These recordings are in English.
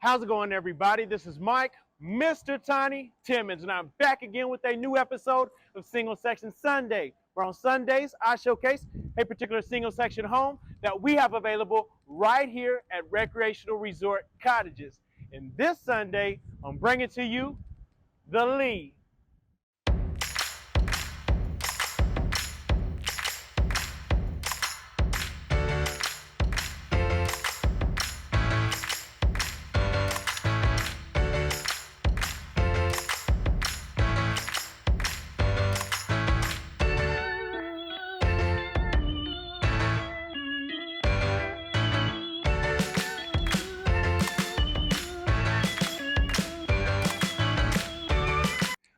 How's it going, everybody? This is Mike, Mr. Tiny Timmons, and I'm back again with a new episode of Single Section Sunday, where on Sundays I showcase a particular single section home that we have available right here at Recreational Resort Cottages. And this Sunday, I'm bringing to you the Lee.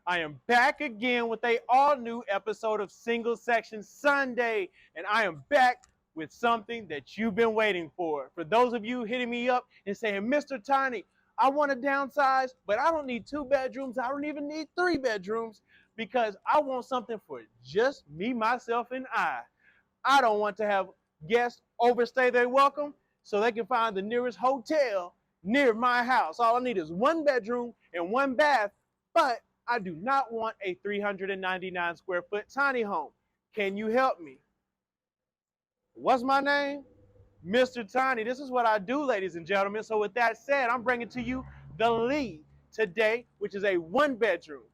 I am back again with a all-new episode of Single Section Sunday, and I am back with something that you've been waiting for. For those of you hitting me up and saying, Mr. Tiny, I want to downsize, but I don't need 2 bedrooms. I don't even need 3 bedrooms because I want something for just me, myself, and I. I don't want to have guests overstay their welcome so they can find the nearest hotel near my house. All I need is 1 bedroom and 1 bath, but I do not want a 399 square foot tiny home. Can you help me? What's my name? Mr. Tiny. This is what I do, ladies and gentlemen. So with that said, I'm bringing to you the Lee today, which is a 1 bedroom,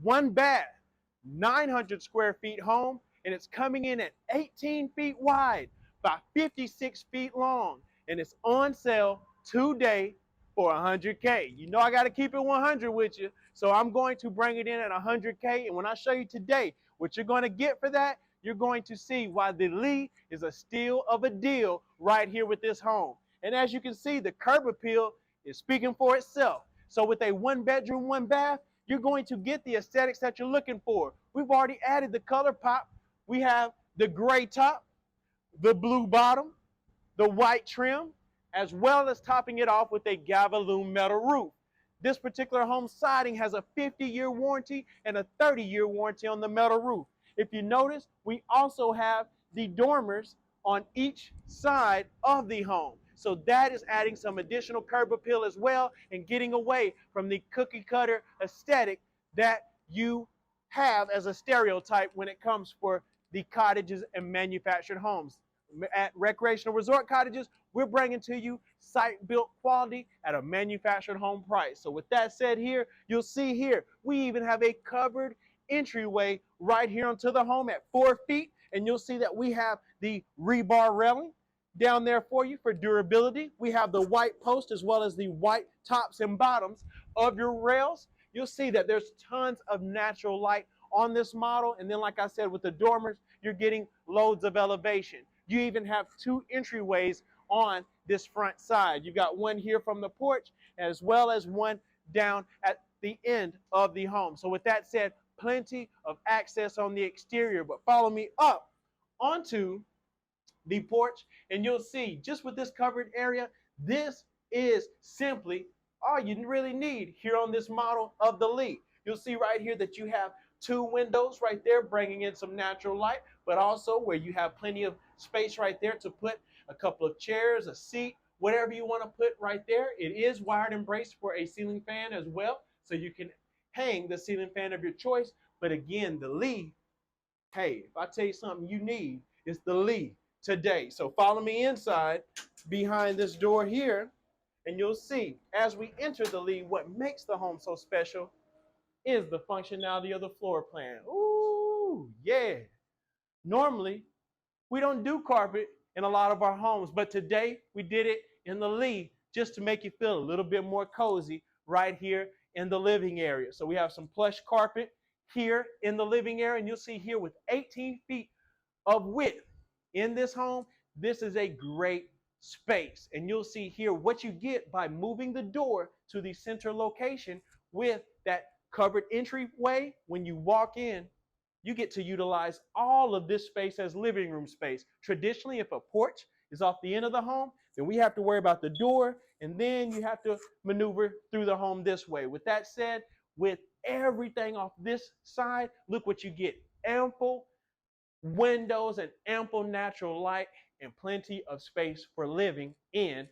1 bath, 900 square feet home, and it's coming in at 18 feet wide by 56 feet long, and it's on sale today for $100K. You know I got to keep it 100 with you, so I'm going to bring it in at $100K, and when I show you today what you're going to get for that, you're going to see why the Lee is a steal of a deal right here with this home. And as you can see, the curb appeal is speaking for itself. So with a 1 bedroom, 1 bath, you're going to get the aesthetics that you're looking for. We've already added the color pop. We have the gray top, the blue bottom, the white trim, as well as topping it off with a Gavalume metal roof. This particular home siding has a 50-year warranty and a 30-year warranty on the metal roof. If you notice, we also have the dormers on each side of the home. So that is adding some additional curb appeal as well and getting away from the cookie cutter aesthetic that you have as a stereotype when it comes for the cottages and manufactured homes. At Recreational Resort Cottages, we're bringing to you site-built quality at a manufactured home price. So with that said here, you'll see here, we even have a covered entryway right here onto the home at 4 feet, and you'll see that we have the rebar railing down there for you for durability. We have the white post as well as the white tops and bottoms of your rails. You'll see that there's tons of natural light on this model, and then like I said, with the dormers, you're getting loads of elevation. You even have 2 entryways on this front side. You've got one here from the porch as well as one down at the end of the home. So with that said, plenty of access on the exterior, but follow me up onto the porch and you'll see just with this covered area, this is simply all you really need here on this model of the Lee. You'll see right here that you have 2 windows right there bringing in some natural light, but also where you have plenty of space right there to put a couple of chairs, a seat, whatever you want to put right there. It is wired and braced for a ceiling fan as well, so you can hang the ceiling fan of your choice. But again, the Lee, hey, if I tell you something you need, it's the Lee today. So follow me inside behind this door here, and you'll see as we enter the Lee, what makes the home so special is the functionality of the floor plan. Ooh, yeah. Normally, we don't do carpet in a lot of our homes, but today we did it in the Lee just to make you feel a little bit more cozy right here in the living area. So we have some plush carpet here in the living area, and you'll see here with 18 feet of width in this home, this is a great space. And you'll see here what you get by moving the door to the center location with that covered entryway. When you walk in, you get to utilize all of this space as living room space. Traditionally, if a porch is off the end of the home, then we have to worry about the door, and then you have to maneuver through the home this way. With that said, with everything off this side, look what you get. Ample windows and ample natural light and plenty of space for living in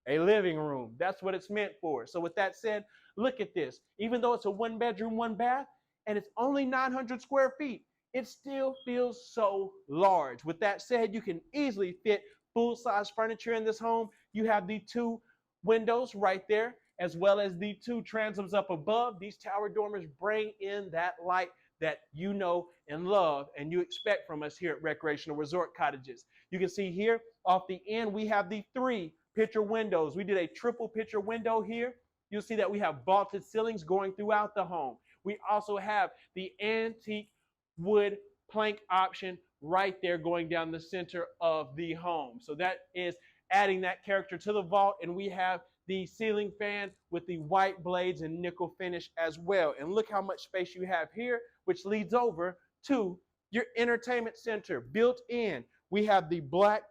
a living room. That's what it's meant for. So with that said, look at this. Even though it's a 1 bedroom, 1 bath, and it's only 900 square feet, it still feels so large. With that said, you can easily fit full-size furniture in this home. You have the 2 windows right there, as well as the 2 transoms up above. These tower dormers bring in that light that you know and love and you expect from us here at Recreational Resort Cottages. You can see here off the end, we have the 3 picture windows. We did a triple picture window here. You'll see that we have vaulted ceilings going throughout the home. We also have the antique wood plank option right there going down the center of the home. So that is adding that character to the vault, and we have the ceiling fan with the white blades and nickel finish as well. And look how much space you have here, which leads over to your entertainment center built in. We have the black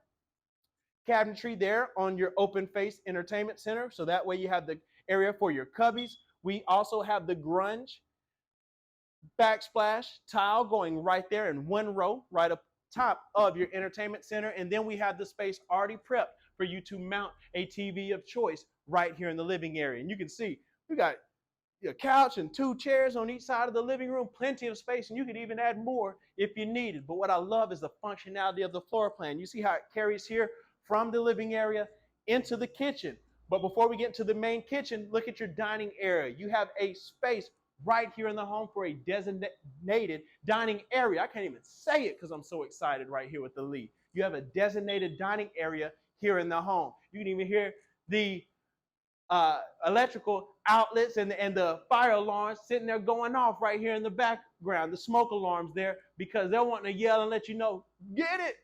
cabinetry there on your open face entertainment center. So that way you have the area for your cubbies. We also have the grunge backsplash tile going right there in 1 row right up top of your entertainment center. And then we have the space already prepped for you to mount a TV of choice right here in the living area. And you can see we got a couch and 2 chairs on each side of the living room, plenty of space, and you could even add more if you needed. But what I love is the functionality of the floor plan. You see how it carries here from the living area into the kitchen. But before we get into the main kitchen, look at your dining area. You have a space right here in the home for a designated dining area. I can't even say it because I'm so excited right here with the Lee. You have a designated dining area here in the home. You can even hear the electrical outlets and the fire alarms sitting there going off right here in the background, the smoke alarms there, because they're wanting to yell and let you know, get it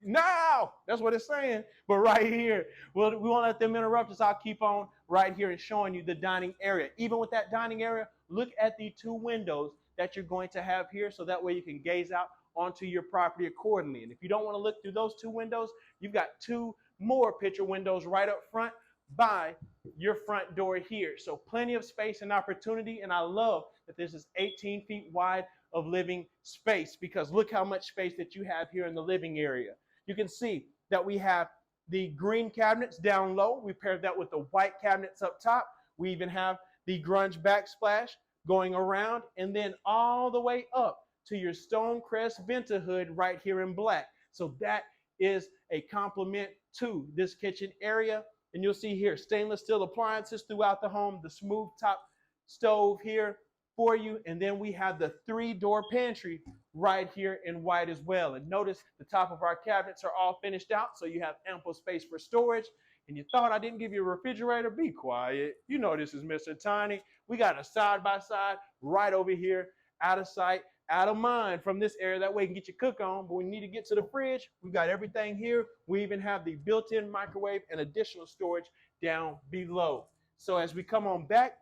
now. That's what it's saying. But right here, we won't let them interrupt us. I'll keep on right here and showing you the dining area. Even with that dining area, look at the 2 windows that you're going to have here, so that way you can gaze out onto your property accordingly. And if you don't want to look through those 2 windows, you've got 2 more picture windows right up front by your front door here. So plenty of space and opportunity. And I love that this is 18 feet wide of living space, because look how much space that you have here in the living area. You can see that we have the green cabinets down low. We paired that with the white cabinets up top. We even have the grunge backsplash going around, and then all the way up to your Stonecrest Venta hood right here in black. So that is a compliment to this kitchen area. And you'll see here stainless steel appliances throughout the home, the smooth top stove here for you. And then we have the 3-door pantry right here in white as well. And notice the top of our cabinets are all finished out, so you have ample space for storage. And you thought I didn't give you a refrigerator? Be quiet. You know this is Mr. Tiny. We got a side-by-side right over here, out of sight, out of mind from this area. That way you can get your cook on. But when you need to get to the fridge, we've got everything here. We even have the built-in microwave and additional storage down below. So as we come on back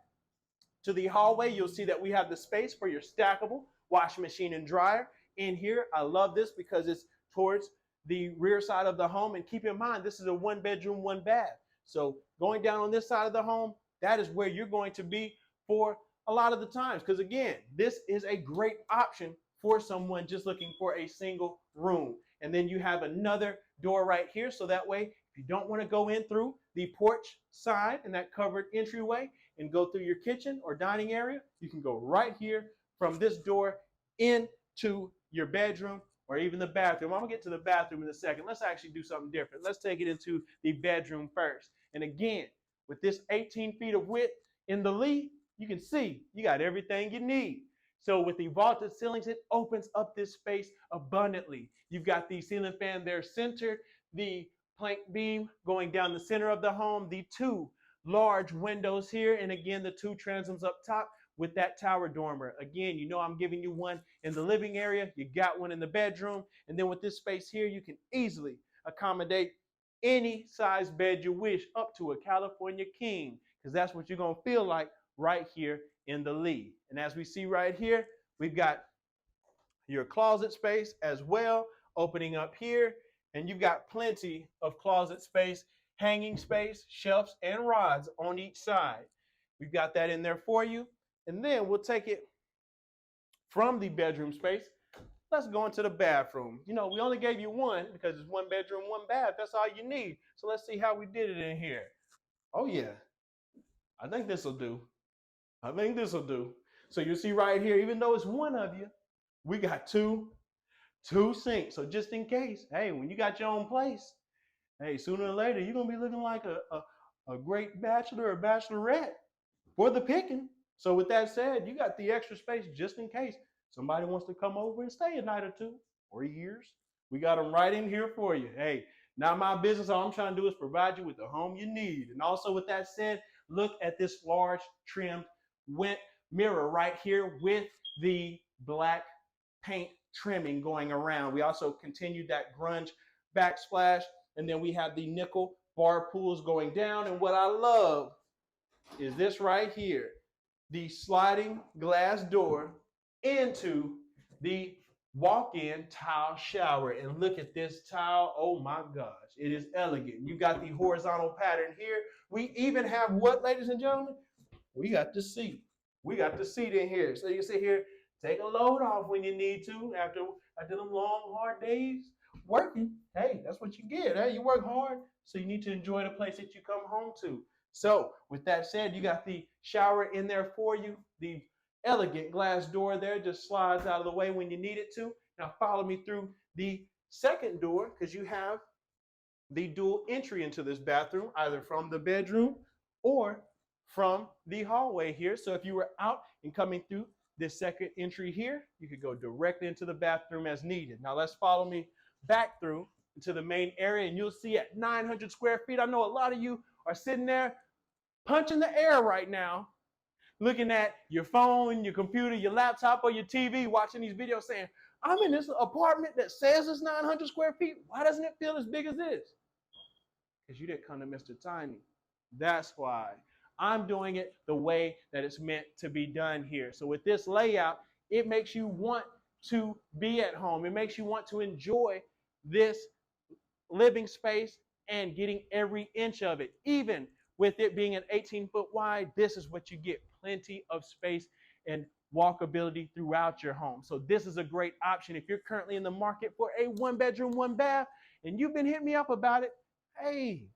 to the hallway, you'll see that we have the space for your stackable washing machine and dryer in here. I love this because it's towards the rear side of the home. And keep in mind, this is a 1-bedroom, 1-bath. So going down on this side of the home, that is where you're going to be for a lot of the times. Because again, this is a great option for someone just looking for a single room. And then you have another door right here. So that way, if you don't want to go in through the porch side and that covered entryway and go through your kitchen or dining area, you can go right here from this door into your bedroom or even the bathroom. I'm gonna get to the bathroom in a second. Let's actually do something different. Let's take it into the bedroom first. And again, with this 18 feet of width in the Lee, you can see you got everything you need. So with the vaulted ceilings, it opens up this space abundantly. You've got the ceiling fan there centered, the plank beam going down the center of the home, the 2 large windows here, and again, the 2 transoms up top with that tower dormer. Again, you know I'm giving you one in the living area. You got one in the bedroom. And then with this space here, you can easily accommodate any size bed you wish, up to a California king, because that's what you're going to feel like right here in the Lee. And as we see right here, we've got your closet space as well, opening up here. And you've got plenty of closet space, hanging space, shelves, and rods on each side. We've got that in there for you. And then we'll take it from the bedroom space. Let's go into the bathroom. You know, we only gave you one because it's 1 bedroom, 1 bath. That's all you need. So let's see how we did it in here. Oh yeah, I think this will do. I think this will do. So you see right here, even though it's one of you, we got two sinks. So just in case, hey, when you got your own place, hey, sooner or later, you're gonna be looking like a great bachelor or bachelorette for the picking. So with that said, you got the extra space just in case somebody wants to come over and stay a night or two or years. We got them right in here for you. Hey, not my business. All I'm trying to do is provide you with the home you need. And also with that said, look at this large trimmed went mirror right here with the black paint trimming going around. We also continued that grunge backsplash, and then we have the nickel bar pools going down. And what I love is this right here, the sliding glass door into the walk-in tile shower. And look at this tile. Oh my gosh, it is elegant. You got the horizontal pattern here. We even have what, ladies and gentlemen? We got the seat. We got the seat in here. So you sit here, take a load off when you need to after them long, hard days working. Hey, that's what you get. Hey, you work hard, so you need to enjoy the place that you come home to. So with that said, you got the shower in there for you. The elegant glass door there just slides out of the way when you need it to. Now follow me through the second door, because you have the dual entry into this bathroom, either from the bedroom or from the hallway here. So if you were out and coming through this second entry here, you could go directly into the bathroom as needed. Now let's follow me back through into the main area, and you'll see at 900 square feet, I know a lot of you are sitting there punching the air right now, looking at your phone, your computer, your laptop, or your TV, watching these videos saying, I'm in this apartment that says it's 900 square feet. Why doesn't it feel as big as this? Because you didn't come to Mr. Tiny. That's why. I'm doing it the way that it's meant to be done here. So with this layout, it makes you want to be at home. It makes you want to enjoy this living space and getting every inch of it. Even with it being an 18-foot wide, this is what you get. Plenty of space and walkability throughout your home. So this is a great option. If you're currently in the market for a 1-bedroom, 1-bath, and you've been hitting me up about it, hey,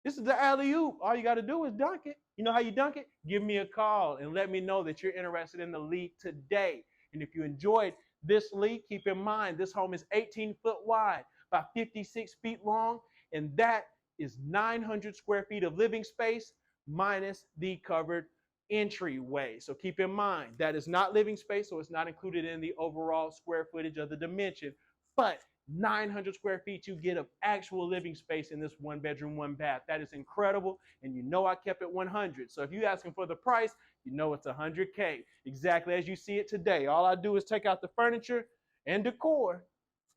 this is the alley-oop. All you got to do is dunk it. You know how you dunk it? Give me a call and let me know that you're interested in the lead today. And if you enjoyed this lead, keep in mind this home is 18 foot wide by 56 feet long, and that is 900 square feet of living space minus the covered entryway. So keep in mind that is not living space, so it's not included in the overall square footage of the dimension, but 900 square feet you get of actual living space in this 1-bedroom, 1-bath. That is incredible, and you know I kept it 100. So if you're asking for the price, you know it's $100K, exactly as you see it today. All I do is take out the furniture and decor,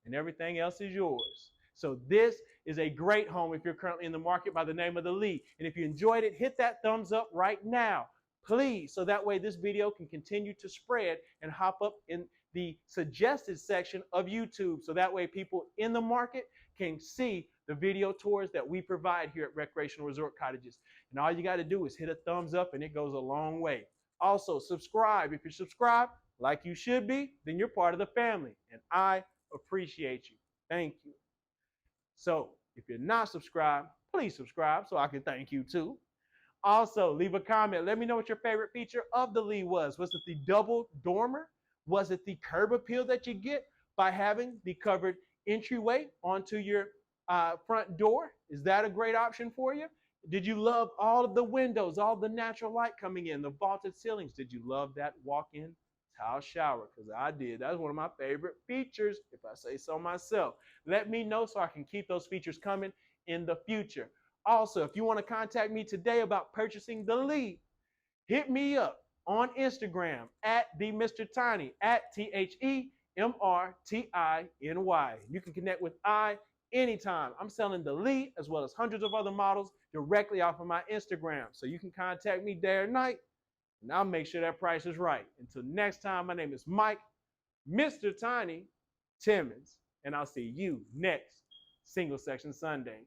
and everything else is yours. So this is a great home if you're currently in the market by the name of The Lee. And if you enjoyed it, hit that thumbs up right now, please, so that way this video can continue to spread and hop up in the suggested section of YouTube, so that way people in the market can see the video tours that we provide here at Recreational Resort Cottages. And all you got to do is hit a thumbs up, and it goes a long way. Also, subscribe. If you're subscribed like you should be, then you're part of the family, and I appreciate you. Thank you. So if you're not subscribed, please subscribe so I can thank you too. Also, leave a comment. Let me know what your favorite feature of the Lee was. Was it the double dormer? Was it the curb appeal that you get by having the covered entryway onto your front door? Is that a great option for you? Did you love all of the windows, all the natural light coming in, the vaulted ceilings? Did you love that walk-in tile shower? Because I did. That's one of my favorite features, if I say so myself. Let me know so I can keep those features coming in the future. Also, if you want to contact me today about purchasing the Lee, hit me up on Instagram at the Mr. Tiny, at TheMrTiny. You can connect with I anytime. I'm selling the Lee as well as hundreds of other models directly off of my Instagram. So you can contact me day or night, and I'll make sure that price is right. Until next time, my name is Mike, Mr. Tiny Timmons, and I'll see you next Single Section Sunday.